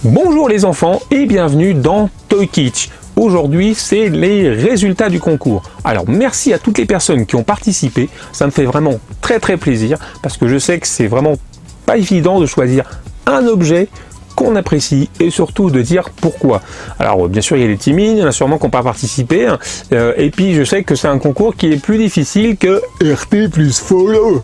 Bonjour les enfants et bienvenue dans Toy Kitsch. Aujourd'hui, c'est les résultats du concours. Alors, merci à toutes les personnes qui ont participé. Ça me fait vraiment très plaisir parce que je sais que c'est vraiment pas évident de choisir un objet qu'on apprécie et surtout de dire pourquoi. Alors, bien sûr, il y a les timides, il y en a sûrement qui n'ont pas participé. Et puis, je sais que c'est un concours qui est plus difficile que RT plus follow.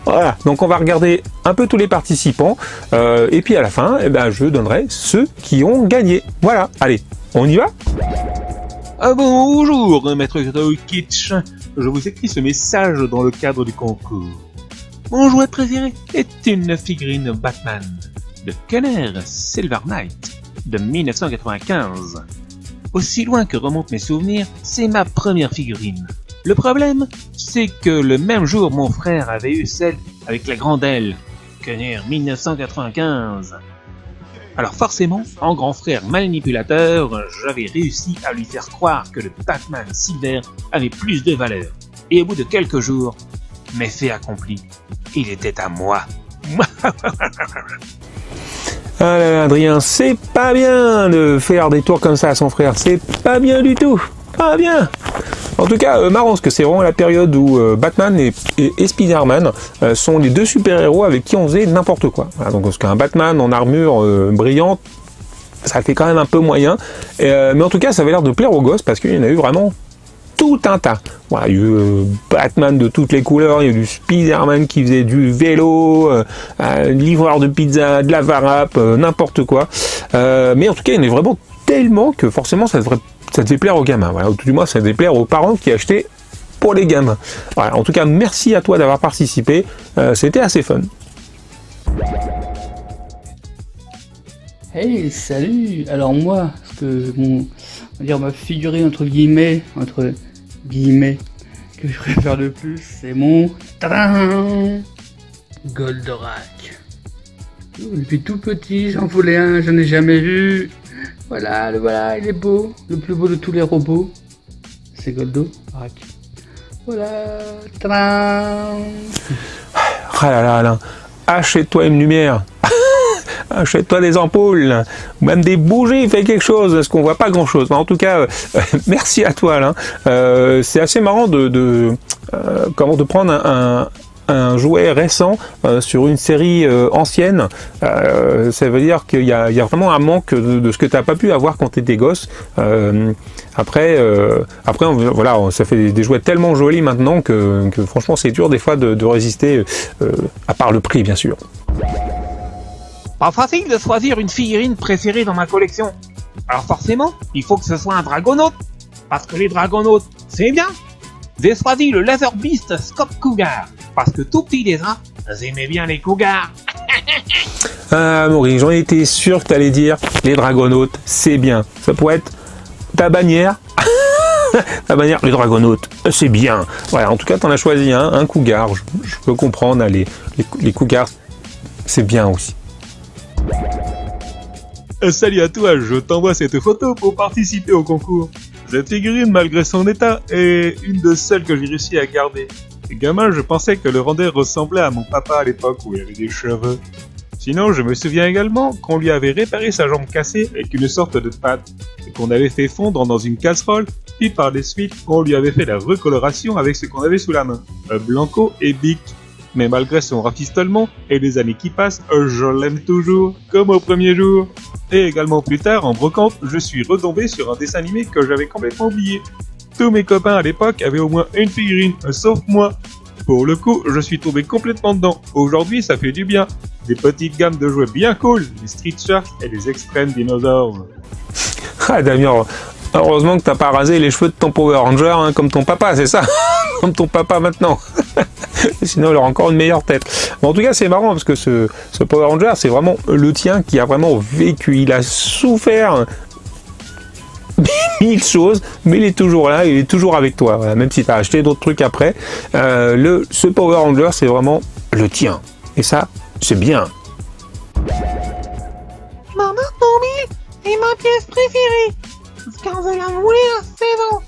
Voilà, donc on va regarder un peu tous les participants et puis à la fin, je donnerai ceux qui ont gagné. Voilà, allez, on y va? Bonjour, maître Toy Kitsch. Je vous écris ce message dans le cadre du concours. Mon jouet préféré est une figurine Batman de Kenner Silver Knight de 1995. Aussi loin que remontent mes souvenirs, c'est ma première figurine. Le problème, c'est que le même jour, mon frère avait eu celle avec la grande aile, Kenner 1995. Alors forcément, en grand frère manipulateur, j'avais réussi à lui faire croire que le Batman Silver avait plus de valeur. Et au bout de quelques jours, méfait accompli, il était à moi. Ah là là, Adrien, c'est pas bien de faire des tours comme ça à son frère, c'est pas bien du tout, pas bien. En tout cas, marrant, parce que c'est vraiment la période où Batman et Spider-Man sont les deux super-héros avec qui on faisait n'importe quoi. Voilà, donc, parce qu'un Batman en armure brillante, ça fait quand même un peu moyen. Mais en tout cas, ça avait l'air de plaire aux gosses, parce qu'il y en a eu vraiment tout un tas. Voilà, il y a eu Batman de toutes les couleurs, il y a eu du Spider-Man qui faisait du vélo, livreur de pizza, de la varap, n'importe quoi. Mais en tout cas, il y en a vraiment tellement que forcément, ça devait plaire aux gamins. Voilà, ou tout du moins, ça devait plaire aux parents qui achetaient pour les gamins. Voilà, en tout cas, merci à toi d'avoir participé. C'était assez fun. Hey, salut! Alors moi, ce que on va dire ma figurine entre guillemets, que je préfère le plus, c'est mon tadam, Goldorak. Depuis tout petit, j'en voulais un, je n'ai jamais vu. Voilà, il est beau, le plus beau de tous les robots. C'est Goldorak. Voilà, tadam. Ah là là, Alain, achète-toi une lumière. Achète-toi des ampoules, ou même des bougies, fais quelque chose, parce qu'on voit pas grand-chose. En tout cas, merci à toi, Alain. C'est assez marrant de prendre un jouet récent sur une série ancienne. Ça veut dire qu'il y a vraiment un manque de ce que tu n'as pas pu avoir quand tu étais gosse. Après, voilà, ça fait des jouets tellement jolis maintenant que franchement, c'est dur des fois de résister, à part le prix, bien sûr. Pas facile de choisir une figurine préférée dans ma collection. Alors forcément, il faut que ce soit un dragonaute. Parce que les dragonautes, c'est bien. J'ai choisi le Laser Beast Scott Cougar. Parce que tout petit déjà, j'aimais bien les cougars. Ah Maurice, j'en étais sûr que tu allais dire les dragonautes, c'est bien. Ça pourrait être ta bannière. Ta bannière, les dragonautes, c'est bien. Voilà, en tout cas, tu en as choisi un cougar. Je peux comprendre, les cougars, c'est bien aussi. Salut à toi, je t'envoie cette photo pour participer au concours. Cette figurine, malgré son état, est une de celles que j'ai réussi à garder. Gamin, je pensais que le rondeur ressemblait à mon papa à l'époque où il avait des cheveux. Sinon, je me souviens également qu'on lui avait réparé sa jambe cassée avec une sorte de pâte, et qu'on avait fait fondre dans une casserole, puis par les suites, on lui avait fait la recoloration avec ce qu'on avait sous la main, Blanco et Bic. Mais malgré son rafistolement et les années qui passent, je l'aime toujours, comme au premier jour. Et également plus tard, en brocante, je suis retombé sur un dessin animé que j'avais complètement oublié. Tous mes copains à l'époque avaient au moins une figurine, sauf moi. Pour le coup, je suis tombé complètement dedans. Aujourd'hui, ça fait du bien. Des petites gammes de jouets bien cool, les Street Sharks et les Extreme Dinosaurs. Ah Damien, heureusement que t'as pas rasé les cheveux de ton Power Ranger, hein, comme ton papa, c'est ça? Comme ton papa maintenant. Sinon, il aura encore une meilleure tête. Bon, en tout cas, c'est marrant parce que ce Power Ranger, c'est vraiment le tien qui a vraiment vécu. Il a souffert mille choses, mais il est toujours là, il est toujours avec toi. Voilà, même si tu as acheté d'autres trucs après, ce Power Ranger, c'est vraiment le tien. Et ça, c'est bien. Maman, Tommy est ma pièce préférée. Car je la voulais à 16 ans.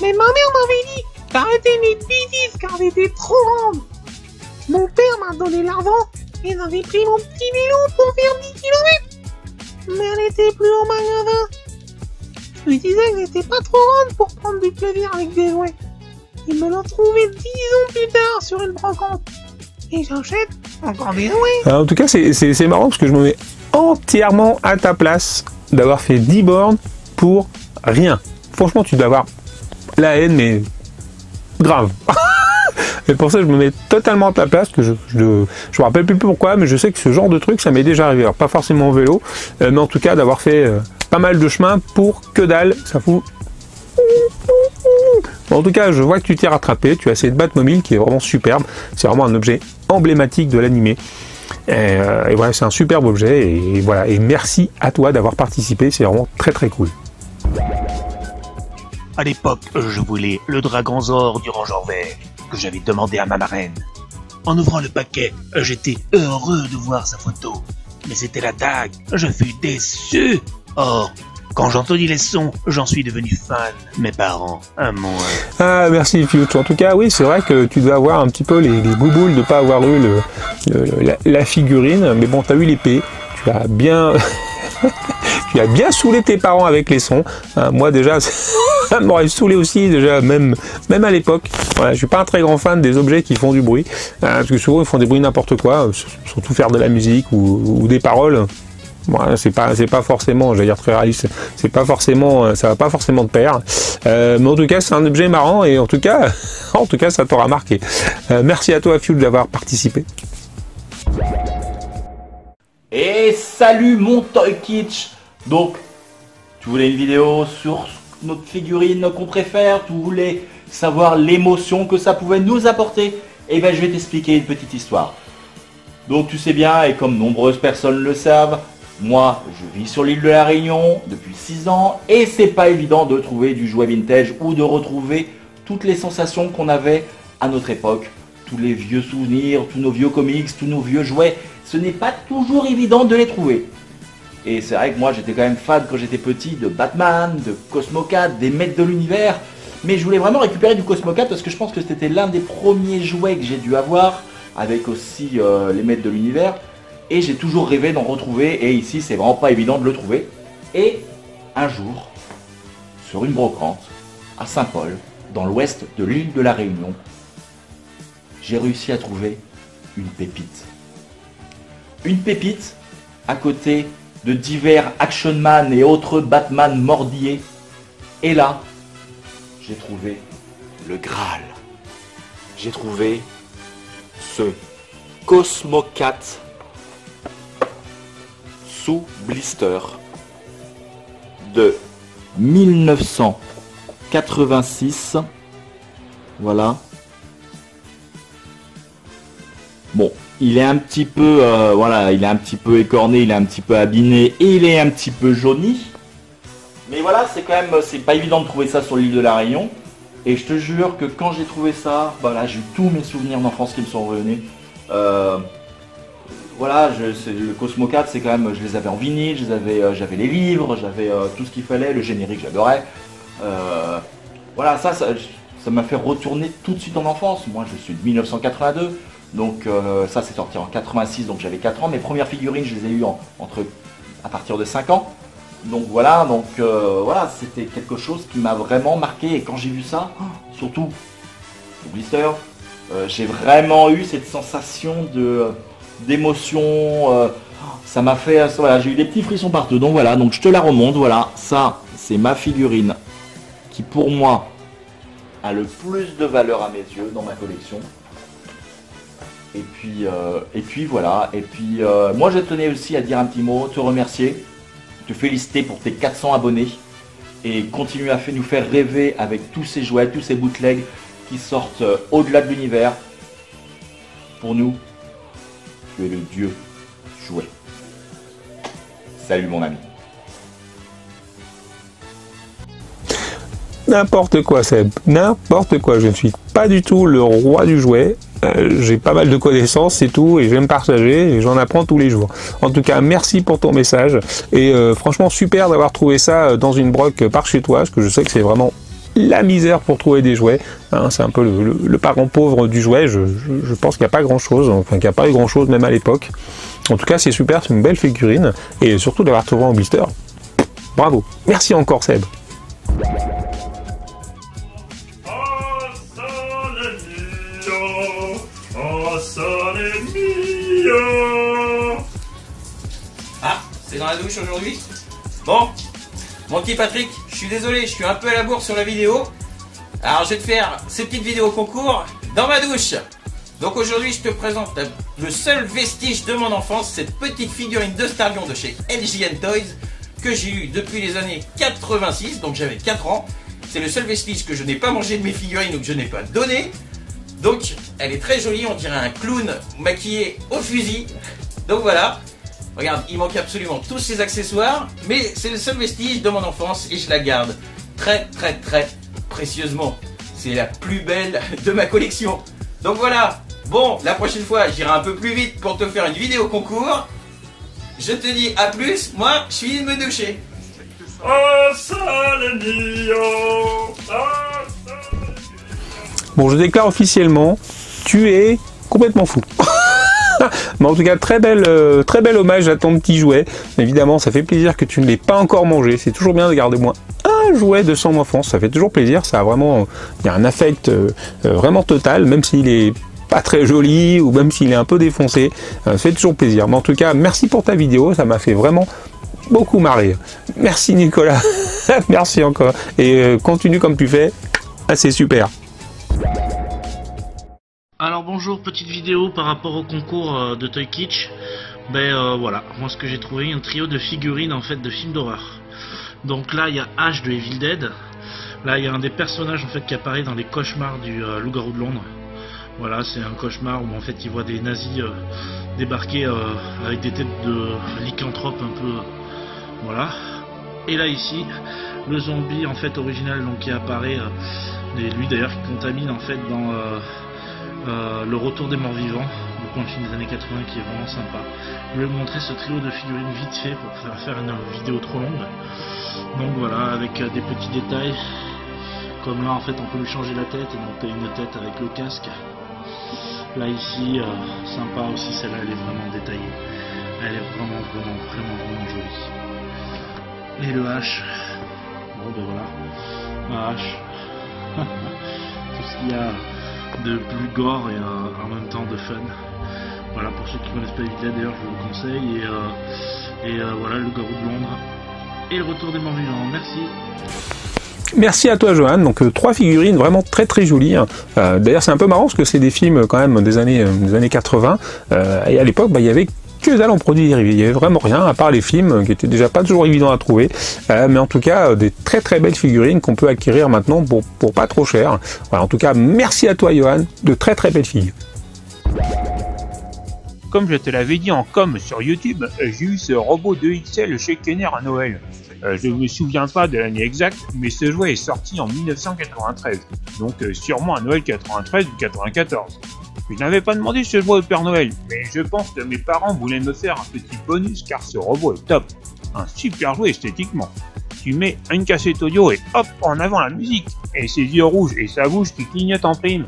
Mais ma mère m'avait dit d'arrêter mes bêtises car elle était trop grande. Mon père m'a donné l'argent et j'avais pris mon petit vélo pour faire 10 km. mais elle était plus au magasin. Je lui disais que j'étais pas trop grande pour prendre du plaisir avec des jouets. Ils me l'ont trouvé 10 ans plus tard sur une brocante. Et j'achète encore des jouets. Alors, en tout cas, c'est marrant parce que je me mets entièrement à ta place d'avoir fait 10 bornes pour rien. Franchement, tu dois avoir la haine, mais grave. Et pour ça, je me mets totalement à ta place, que je me rappelle plus pourquoi, mais je sais que ce genre de truc, ça m'est déjà arrivé. Alors, pas forcément en vélo, mais en tout cas, d'avoir fait pas mal de chemin pour que dalle, ça fout. En tout cas, je vois que tu t'es rattrapé, tu as cette Batmobile qui est vraiment superbe, c'est vraiment un objet emblématique de l'animé. Et voilà, c'est un superbe objet, et voilà, et merci à toi d'avoir participé, c'est vraiment très très cool. À l'époque, je voulais le Dragonzor du Rangeur Vert que j'avais demandé à ma marraine. En ouvrant le paquet, j'étais heureux de voir sa photo. Mais c'était la dague, je fus déçu. Or, quand j'entendis les sons, j'en suis devenu fan. Mes parents, à moins. Ah, merci Fiouch. En tout cas, oui, c'est vrai que tu dois avoir un petit peu les bouboules de ne pas avoir eu la figurine. Mais bon, tu as eu l'épée. Tu as bien... tu as bien saoulé tes parents avec les sons. Moi, déjà, ça m'aurait saoulé aussi, déjà, même à l'époque. Voilà, je suis pas un très grand fan des objets qui font du bruit. Parce que souvent, ils font des bruits n'importe quoi. Surtout faire de la musique ou des paroles. Voilà, c'est pas forcément, j'allais dire très réaliste, c'est pas forcément, ça va pas forcément de pair. Mais en tout cas, c'est un objet marrant et en tout cas, ça t'aura marqué. Merci à toi, Fiouch, d'avoir participé. Et salut mon Toy Kitsch. Donc, tu voulais une vidéo sur notre figurine qu'on préfère, tu voulais savoir l'émotion que ça pouvait nous apporter. Et ben je vais t'expliquer une petite histoire. Donc tu sais bien, et comme nombreuses personnes le savent, moi je vis sur l'île de la Réunion depuis 6 ans et c'est pas évident de trouver du jouet vintage ou de retrouver toutes les sensations qu'on avait à notre époque. Tous les vieux souvenirs, tous nos vieux comics, tous nos vieux jouets, ce n'est pas toujours évident de les trouver. Et c'est vrai que moi j'étais quand même fan quand j'étais petit de Batman, de Cosmo Cat, des Maîtres de l'Univers. Mais je voulais vraiment récupérer du Cosmo Cat parce que je pense que c'était l'un des premiers jouets que j'ai dû avoir, avec aussi les Maîtres de l'Univers. Et j'ai toujours rêvé d'en retrouver, et ici c'est vraiment pas évident de le trouver. Et un jour, sur une brocante, à Saint-Paul, dans l'ouest de l'île de la Réunion, j'ai réussi à trouver une pépite. Une pépite à côté de divers Action Man et autres Batman mordillés. Et là, j'ai trouvé le Graal. J'ai trouvé ce Cosmo Cat sous blister de 1986. Voilà. Bon, il est un petit peu, voilà, il est un petit peu écorné, il est un petit peu abîmé et il est un petit peu jauni. Mais voilà, c'est quand même, c'est pas évident de trouver ça sur l'île de la Réunion. Et je te jure que quand j'ai trouvé ça, voilà, j'ai eu tous mes souvenirs d'enfance qui me sont revenus. Voilà, le Cosmo 4, c'est quand même, je les avais en vinyle, j'avais les livres, j'avais tout ce qu'il fallait, le générique, j'adorais. Voilà, ça m'a fait retourner tout de suite en enfance. Moi, je suis de 1982. Donc ça c'est sorti en 86, donc j'avais 4 ans. Mes premières figurines, je les ai eues à partir de 5 ans. Donc voilà, voilà, c'était quelque chose qui m'a vraiment marqué. Et quand j'ai vu ça, surtout le blister, j'ai vraiment eu cette sensation d'émotion. Ça m'a fait, voilà, j'ai eu des petits frissons partout. Donc voilà, donc je te la remonte. Voilà, ça c'est ma figurine qui pour moi a le plus de valeur à mes yeux dans ma collection. Et puis voilà, et puis moi je tenais aussi à dire un petit mot, te remercier, te féliciter pour tes 400 abonnés et continuer à nous faire rêver avec tous ces jouets, tous ces bootlegs qui sortent au-delà de l'univers. Pour nous, tu es le dieu jouet. Salut mon ami. N'importe quoi, Seb, n'importe quoi. Je ne suis pas du tout le roi du jouet. J'ai pas mal de connaissances, c'est tout, et je vais me partager, et j'en apprends tous les jours. En tout cas, merci pour ton message, et franchement, super d'avoir trouvé ça dans une broc par chez toi, parce que je sais que c'est vraiment la misère pour trouver des jouets. Hein, c'est un peu le parent pauvre du jouet. Je pense qu'il n'y a pas grand-chose, enfin qu'il n'y a pas eu grand-chose même à l'époque. En tout cas, c'est super, c'est une belle figurine. Et surtout d'avoir trouvé en blister. Bravo. Merci encore, Seb. Ah, c'est dans la douche aujourd'hui? Bon, mon petit Patrick, je suis désolé, je suis un peu à la bourre sur la vidéo. Alors je vais te faire ces petites vidéos concours dans ma douche. Donc aujourd'hui je te présente le seul vestige de mon enfance, cette petite figurine de Starion de chez LJN Toys que j'ai eu depuis les années 86, donc j'avais 4 ans. C'est le seul vestige que je n'ai pas mangé de mes figurines ou que je n'ai pas donné. Donc elle est très jolie, on dirait un clown maquillé au fusil. Donc voilà, regarde, il manque absolument tous ces accessoires, mais c'est le seul vestige de mon enfance et je la garde très précieusement. C'est la plus belle de ma collection. Donc voilà, bon, la prochaine fois j'irai un peu plus vite pour te faire une vidéo concours. Je te dis à plus, moi je suis de me doucher. Bon, je déclare officiellement, tu es complètement fou. Mais en tout cas, très bel hommage à ton petit jouet. Évidemment, ça fait plaisir que tu ne l'aies pas encore mangé. C'est toujours bien de garder au moins un jouet de son enfance. Ça fait toujours plaisir. Ça a vraiment, il y a un affect vraiment total, même s'il est pas très joli ou même s'il est un peu défoncé. Ça fait toujours plaisir. Mais en tout cas, merci pour ta vidéo. Ça m'a fait vraiment beaucoup marrer. Merci Nicolas. Merci encore. Et continue comme tu fais. Ah, c'est super. Alors bonjour, petite vidéo par rapport au concours de Toy Kitsch. Voilà, moi ce que j'ai trouvé, un trio de figurines en fait de films d'horreur. Donc là il y a Ash de Evil Dead. Là il y a un des personnages en fait qui apparaît dans les cauchemars du Loup-garou de Londres. Voilà, c'est un cauchemar où en fait il voit des nazis débarquer avec des têtes de lycanthropes un peu... Voilà. Et là ici, le zombie en fait original donc qui apparaît, et lui d'ailleurs qui contamine en fait dans... Le retour des morts vivants, donc un film des années 80 qui est vraiment sympa. Je vais vous montrer ce trio de figurines vite fait pour faire une vidéo trop longue. Donc voilà, avec des petits détails, comme là en fait on peut lui changer la tête, et donc t'as une tête avec le casque. Là ici, sympa aussi, celle-là elle est vraiment détaillée. Elle est vraiment jolie. Et le H, bon ben voilà, un H, tout ce qu'il y a de plus gore et en même temps de fun. Voilà, pour ceux qui connaissent pas Evil Dead d'ailleurs je vous le conseille. Et voilà, le Loup-garou de Londres et le retour des morts vivants. Merci. Merci à toi Johan, donc 3 figurines vraiment très jolies. D'ailleurs c'est un peu marrant parce que c'est des films quand même des années 80 et à l'époque il y avait que dalle en produits dérivés, il n'y avait vraiment rien à part les films qui étaient déjà pas toujours évidents à trouver, mais en tout cas des très belles figurines qu'on peut acquérir maintenant pour pas trop cher. Voilà, en tout cas merci à toi Johan, de très belles figures. Comme je te l'avais dit en com sur YouTube, j'ai eu ce robot 2XL chez Kenner à Noël. Je ne me souviens pas de l'année exacte, mais ce jouet est sorti en 1993, donc sûrement à Noël 93 ou 94. Je n'avais pas demandé ce jouet au Père Noël, mais je pense que mes parents voulaient me faire un petit bonus car ce robot est top. Un super jouet esthétiquement. Tu mets une cassette audio et hop, en avant la musique, et ses yeux rouges et sa bouche qui clignote en prime.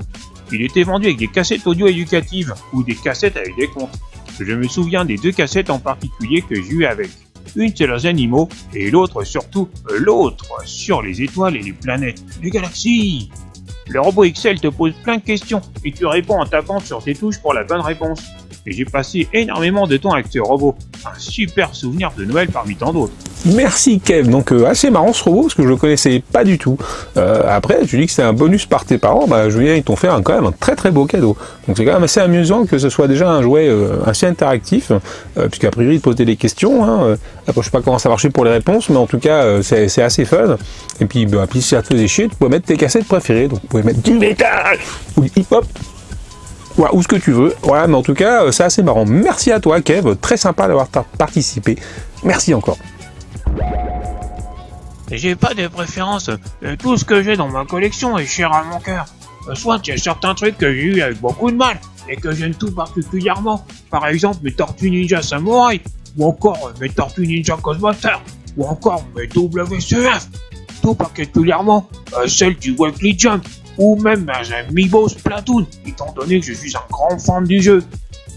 Il était vendu avec des cassettes audio éducatives ou des cassettes avec des contes. Je me souviens des 2 cassettes en particulier que j'ai eu avec. Une sur les animaux et l'autre surtout, l'autre sur les étoiles et les planètes, les galaxies. Le robot XL te pose plein de questions et tu réponds en tapant sur tes touches pour la bonne réponse. Et j'ai passé énormément de temps avec ce robot. Un super souvenir de Noël parmi tant d'autres. Merci Kev, donc assez marrant ce robot parce que je le connaissais pas du tout. Après tu dis que c'est un bonus par tes parents, Julien ils t'ont fait quand même un très beau cadeau. Donc c'est quand même assez amusant que ce soit déjà un jouet assez interactif, puisqu'à priori ils te posaient des questions. Après je sais pas comment ça marchait pour les réponses, mais en tout cas c'est assez fun. Et puis, si ça te faisait chier, tu pouvais mettre tes cassettes préférées, donc tu pouvais mettre du métal ou du hip-hop. Voilà, ou ce que tu veux. Voilà, mais en tout cas, c'est assez marrant. Merci à toi, Kev. Très sympa d'avoir participé. Merci encore. J'ai pas de préférence. Tout ce que j'ai dans ma collection est cher à mon cœur. Soit il y a certains trucs que j'ai eu avec beaucoup de mal et que j'aime tout particulièrement. Par exemple, mes Tortues Ninja Samurai, ou encore mes Tortues Ninja Cosmoster, ou encore mes WCF. tout particulièrement celle du Weekly Jump, ou même Amiibo Splatoon, étant donné que je suis un grand fan du jeu.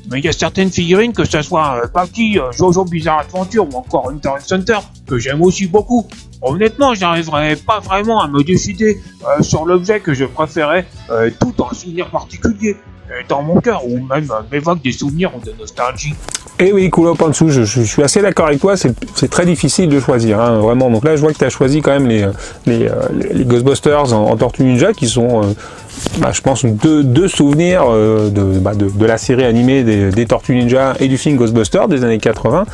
Mais il y a certaines figurines, que ce soit Baki, Jojo Bizarre Adventure ou encore Hunter x Hunter, que j'aime aussi beaucoup. Honnêtement, j'arriverai pas vraiment à me décider sur l'objet que je préférais, tout en souvenir particulier dans mon cœur, ou même m'évoque des souvenirs de nostalgie. Et oui, Coulop en dessous, je suis assez d'accord avec toi, c'est très difficile de choisir, hein, vraiment. Donc là, je vois que tu as choisi quand même les Ghostbusters en Tortue Ninja, qui sont, je pense, deux souvenirs de la série animée des Tortues Ninja et du film Ghostbusters des années 80.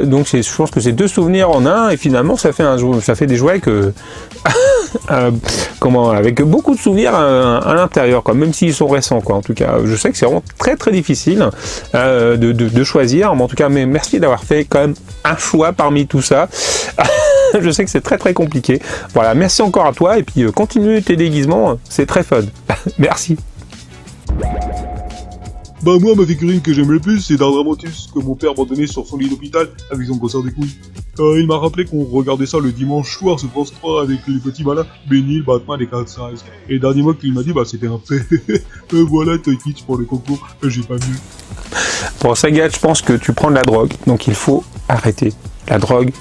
Donc je pense que c'est deux souvenirs en un, et finalement, ça fait des jouets que... avec beaucoup de souvenirs à l'intérieur, quoi, même s'ils sont récents, quoi. En tout cas, je sais que c'est vraiment très très difficile de choisir, mais en tout cas, merci d'avoir fait quand même un choix parmi tout ça. Je sais que c'est très très compliqué. Voilà, merci encore à toi, et puis continue tes déguisements, c'est très fun. Merci. Bah moi, ma figurine que j'aime le plus, c'est Dardramontus, que mon père m'a donné sur son lit d'hôpital avec son cancer des couilles. Il m'a rappelé qu'on regardait ça le dimanche soir sur France 3 avec les petits malins, Benny, Batman et Catsize. Et le dernier mot qu'il m'a dit, c'était un fait. Voilà, Toy Kitsch pour le concours, j'ai pas mieux. Bon, Sagat, je pense que tu prends de la drogue, donc il faut arrêter. La drogue,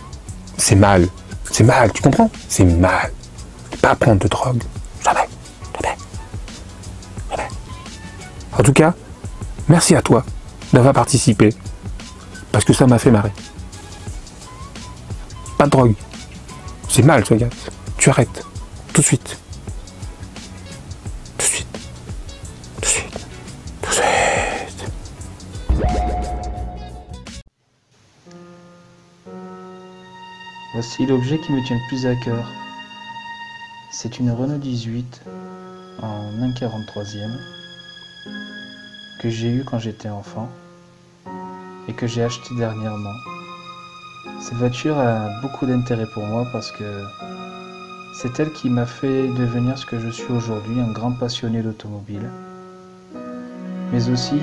c'est mal. C'est mal, tu comprends? C'est mal. Pas prendre de drogue. Jamais. En tout cas, merci à toi d'avoir participé, parce que ça m'a fait marrer. Pas de drogue. C'est mal, Sagat. Tu arrêtes. Tout de suite. Tout de suite. Tout de suite. Tout de suite. Voici l'objet qui me tient le plus à cœur. C'est une Renault 18 en 1,43e que j'ai eu quand j'étais enfant et que j'ai acheté dernièrement. Cette voiture a beaucoup d'intérêt pour moi parce que c'est elle qui m'a fait devenir ce que je suis aujourd'hui, un grand passionné d'automobile. Mais aussi,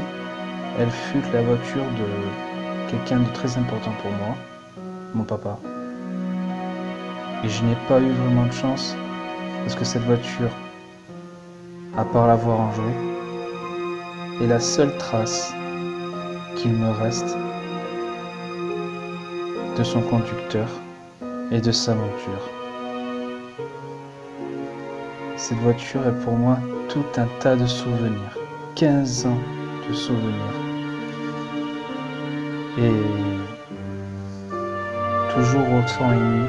elle fut la voiture de quelqu'un de très important pour moi, mon papa. Et je n'ai pas eu vraiment de chance parce que cette voiture, à part l'avoir en jouet, est la seule trace qu'il me reste de son conducteur et de sa monture. Cette voiture est pour moi tout un tas de souvenirs, 15 ans de souvenirs. Et toujours autant ému,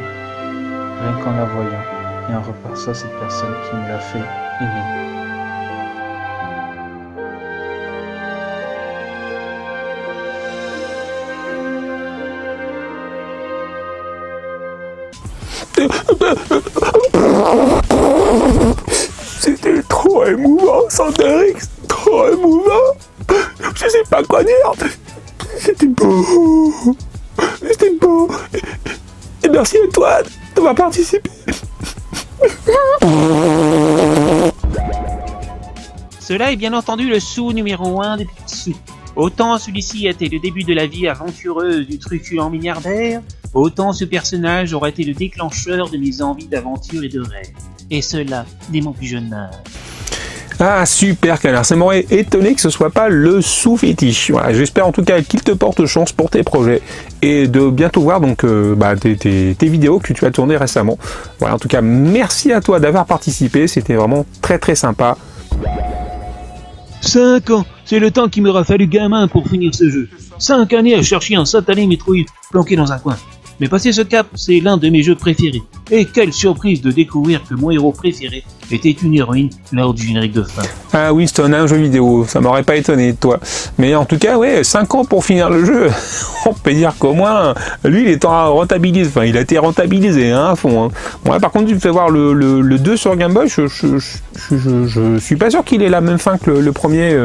rien qu'en la voyant et en repassant cette personne qui me l'a fait aimer. C'était trop émouvant, Sandrix, trop émouvant. Je sais pas quoi dire. C'était beau. C'était beau. Et merci à toi d'avoir participé. Cela est bien entendu le sou numéro 1 des petits sous. Autant celui-ci était le début de la vie aventureuse du truculent milliardaire, autant ce personnage aurait été le déclencheur de mes envies d'aventure et de rêve. Et cela, dès mon plus jeune âge. Ah super Canard, ça m'aurait étonné que ce soit pas le sous-fétiche. Voilà, j'espère en tout cas qu'il te porte chance pour tes projets et de bientôt voir donc tes vidéos que tu as tournées récemment. Voilà, en tout cas merci à toi d'avoir participé, c'était vraiment très très sympa. 5 ans, c'est le temps qu'il m'aura fallu gamin pour finir ce jeu. 5 années à chercher un satané Metroid planqué dans un coin. Mais passer ce cap, c'est l'un de mes jeux préférés. Et quelle surprise de découvrir que mon héros préféré était une héroïne lors du générique de fin. Ah Winston, un jeu vidéo, ça m'aurait pas étonné de toi. Mais en tout cas, ouais, 5 ans pour finir le jeu. On peut dire qu'au moins, lui, il est rentabilisé. Enfin, il a été rentabilisé hein, à fond. Hein. Ouais, par contre, tu me fais voir le 2 sur Game Boy, je suis pas sûr qu'il ait la même fin que le premier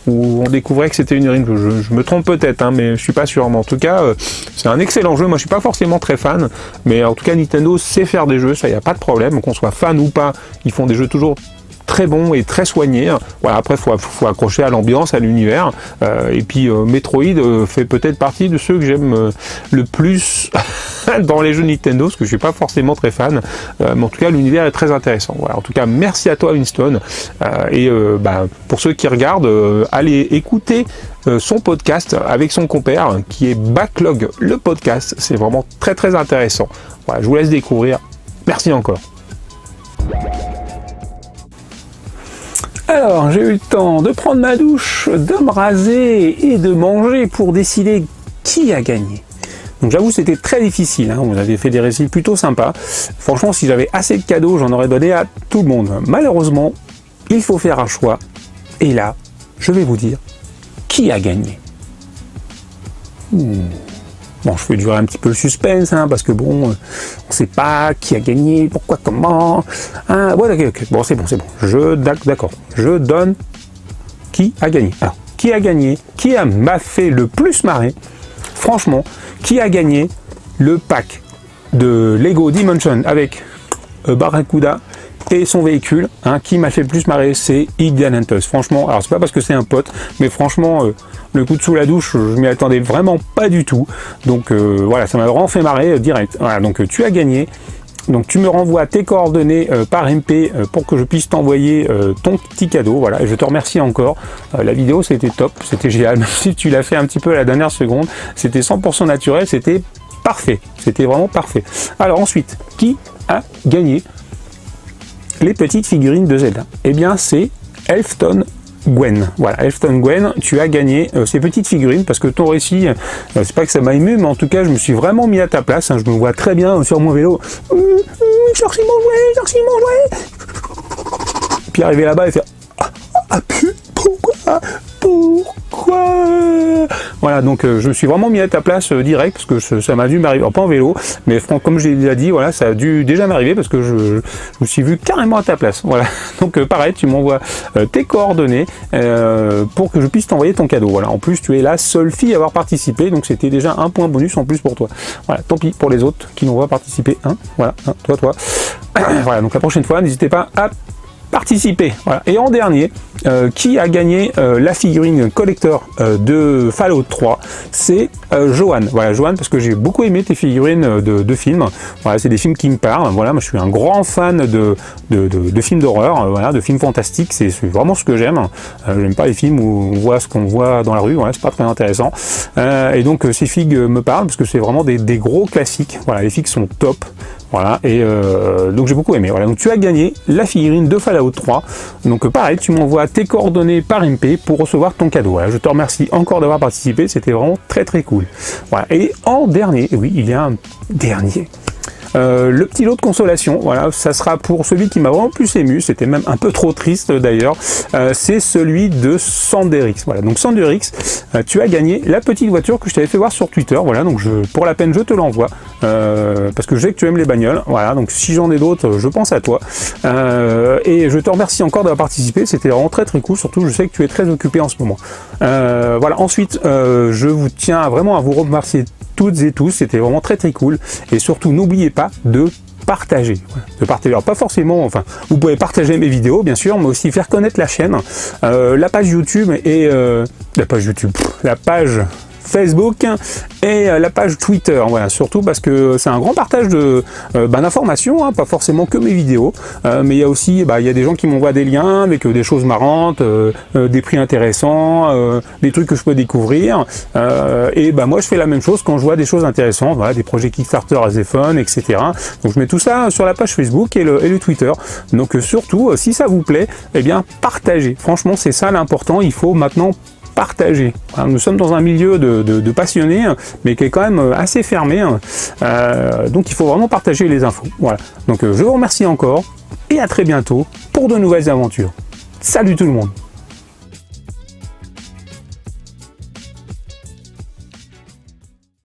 où on découvrait que c'était une héroïne. Je me trompe peut-être, hein, mais je suis pas sûr. Mais en tout cas, c'est un excellent jeu. Moi, je suis pas forcément très fan, mais en tout cas, Nintendo sait faire des jeux, ça y a pas de problème. Qu'on soit fan ou pas, ils font des jeux toujours très bon et très soigné. Voilà, après faut accrocher à l'ambiance, à l'univers. Et puis Metroid fait peut-être partie de ceux que j'aime le plus dans les jeux Nintendo, parce que je suis pas forcément très fan. Mais en tout cas, l'univers est très intéressant. Voilà, en tout cas, merci à toi Winston. Pour ceux qui regardent, allez écouter son podcast avec son compère qui est Backlog le podcast. C'est vraiment très très intéressant. Voilà, je vous laisse découvrir. Merci encore. Alors, j'ai eu le temps de prendre ma douche, de me raser et de manger pour décider qui a gagné. Donc j'avoue, c'était très difficile, hein. Vous avez fait des récits plutôt sympas. Franchement, si j'avais assez de cadeaux, j'en aurais donné à tout le monde. Malheureusement, il faut faire un choix. Et là, je vais vous dire qui a gagné. Bon, je fais durer un petit peu le suspense, hein, parce que bon, on ne sait pas qui a gagné, pourquoi, comment. Ah, ouais, ok. Bon, c'est bon. D'accord. Je donne qui a gagné. Alors, qui a gagné? Qui m'a fait le plus marrer? Franchement, qui a gagné le pack de Lego Dimension avec Barracuda et son véhicule, hein, qui m'a fait le plus marrer, c'est Igdianantos. Franchement, alors c'est pas parce que c'est un pote, mais franchement, le coup de sous la douche, je m'y attendais vraiment pas du tout. Donc voilà, ça m'a vraiment fait marrer direct. Voilà, donc tu as gagné. Donc tu me renvoies tes coordonnées par MP pour que je puisse t'envoyer ton petit cadeau. Voilà, et je te remercie encore. La vidéo c'était top, c'était génial. Même si tu l'as fait un petit peu à la dernière seconde, c'était 100% naturel, c'était parfait. C'était vraiment parfait. Alors ensuite, qui a gagné les petites figurines de Zelda? Eh bien c'est Elfton Gwen. Voilà, Elfton Gwen, tu as gagné ces petites figurines parce que ton récit, c'est pas que ça m'a ému, mais en tout cas je me suis vraiment mis à ta place, hein, je me vois très bien sur mon vélo. Sorcier mon jouet. Puis arriver là-bas et faire pourquoi voilà, donc je me suis vraiment mis à ta place direct parce que ça m'a dû m'arriver, pas en vélo, mais comme j'ai déjà dit, voilà, ça a dû déjà m'arriver parce que je me suis vu carrément à ta place. Voilà, donc pareil, tu m'envoies tes coordonnées pour que je puisse t'envoyer ton cadeau. Voilà, en plus tu es la seule fille à avoir participé, donc c'était déjà un point bonus en plus pour toi. Voilà, tant pis pour les autres qui n'ont pas participé. Hein, voilà, hein, toi. Voilà, donc la prochaine fois, n'hésitez pas à participer. Voilà. Et en dernier, qui a gagné la figurine collector de Fallout 3? C'est Johan. Voilà, Johan, parce que j'ai beaucoup aimé tes figurines de films. Voilà, c'est des films qui me parlent. Voilà, moi je suis un grand fan de films d'horreur, voilà, de films fantastiques. C'est vraiment ce que j'aime. J'aime pas les films où on voit ce qu'on voit dans la rue. Voilà, c'est pas très intéressant. Et donc ces figues me parlent parce que c'est vraiment des gros classiques. Voilà, les figues sont top. Voilà, et donc j'ai beaucoup aimé. Voilà, donc tu as gagné la figurine de Fallout 3. Donc pareil, tu m'envoies tes coordonnées par MP pour recevoir ton cadeau. Voilà, je te remercie encore d'avoir participé, c'était vraiment très très cool. Voilà, et en dernier, oui, il y a un dernier. Le petit lot de consolation, voilà, ça sera pour celui qui m'a vraiment plus ému, c'était même un peu trop triste d'ailleurs, c'est celui de Sanderix. Voilà, donc Sanderix, tu as gagné la petite voiture que je t'avais fait voir sur Twitter. Voilà, donc pour la peine je te l'envoie parce que je sais que tu aimes les bagnoles. Voilà, donc si j'en ai d'autres, je pense à toi et je te remercie encore d'avoir participé, c'était vraiment très très cool. Surtout je sais que tu es très occupé en ce moment. Voilà, ensuite je vous tiens vraiment à vous remercier toutes et tous, c'était vraiment très très cool, et surtout n'oubliez pas de partager, voilà, de partager. Alors pas forcément, enfin vous pouvez partager mes vidéos bien sûr, mais aussi faire connaître la chaîne, la page YouTube et la page Facebook et la page Twitter. Voilà, surtout parce que c'est un grand partage d'informations, hein, pas forcément que mes vidéos, mais il y a aussi il y a des gens qui m'envoient des liens avec des choses marrantes, des prix intéressants, des trucs que je peux découvrir, et moi je fais la même chose quand je vois des choses intéressantes, voilà, des projets Kickstarter assez fun, etc. Donc je mets tout ça sur la page Facebook et le Twitter. Donc surtout, si ça vous plaît, eh bien partagez. Franchement, c'est ça l'important, il faut maintenant partager. Nous sommes dans un milieu de passionnés, mais qui est quand même assez fermé, donc il faut vraiment partager les infos. Voilà. Donc je vous remercie encore et à très bientôt pour de nouvelles aventures. Salut tout le monde!